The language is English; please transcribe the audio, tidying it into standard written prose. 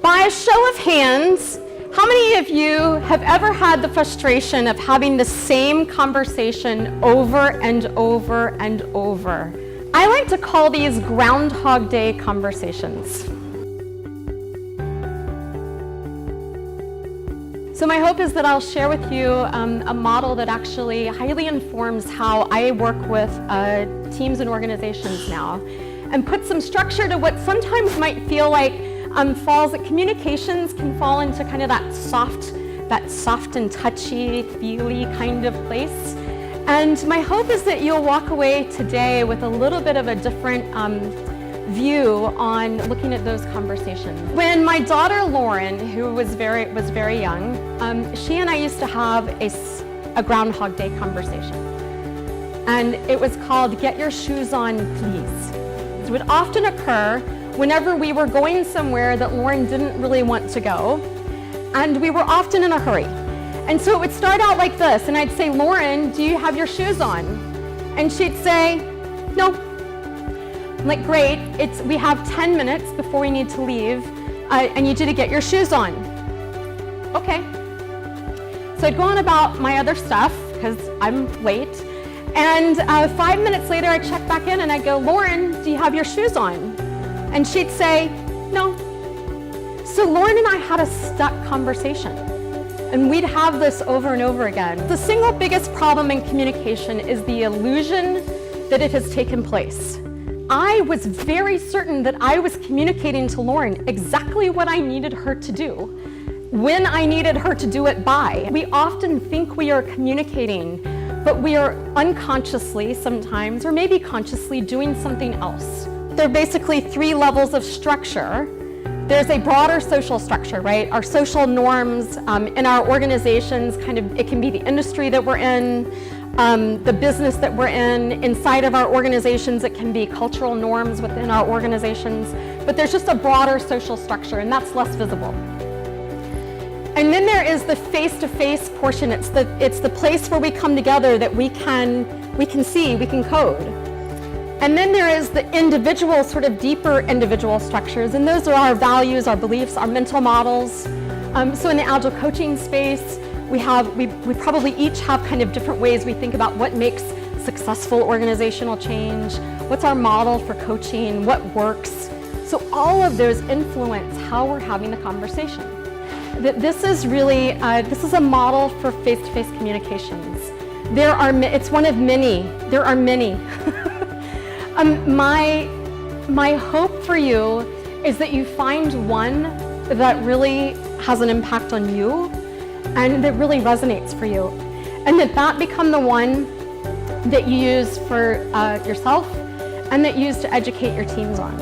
By a show of hands, how many of you have ever had the frustration of having the same conversation over and over and over? I like to call these Groundhog Day conversations. So my hope is that I'll share with you a model that actually highly informs how I work with teams and organizations now, and put some structure to what sometimes might feel like communications can fall into kind of that soft and touchy, feely kind of place. And my hope is that you'll walk away today with a little bit of a different view on looking at those conversations. When my daughter Lauren, who was very young, she and I used to have a Groundhog Day conversation. And it was called "Get Your Shoes On, Please." It would often occur whenever we were going somewhere that Lauren didn't really want to go, and we were often in a hurry. And so it would start out like this, and I'd say, "Lauren, do you have your shoes on?" And she'd say, "No." I'm like, "Great, we have 10 minutes before we need to leave. I need you to get your shoes on." Okay. So I'd go on about my other stuff, because I'm late. And 5 minutes later, I'd check back in and I'd go, "Lauren, do you have your shoes on?" And she'd say, "No." So Lauren and I had a stuck conversation. And we'd have this over and over again. The single biggest problem in communication is the illusion that it has taken place. I was very certain that I was communicating to Lauren exactly what I needed her to do, when I needed her to do it by. We often think we are communicating, but we are unconsciously sometimes, or maybe consciously, doing something else. There are basically 3 levels of structure. There's a broader social structure, right? Our social norms in our organizations, it can be the industry that we're in, the business that we're in. Inside of our organizations, it can be cultural norms within our organizations. But there's just a broader social structure, and that's less visible. And then there is the face-to-face portion. It's the place where we come together that we can see, we can code. And then there is the individual, sort of deeper individual structures, and those are our values, our beliefs, our mental models. So in the Agile coaching space, we probably each have kind of different ways we think about what makes successful organizational change, what's our model for coaching, what works. So all of those influence how we're having the conversation. This is really, this is a model for face-to-face communications. It's one of many, there are many. My hope for you is that you find one that really has an impact on you and that really resonates for you, and that become the one that you use for yourself and that you use to educate your teams on.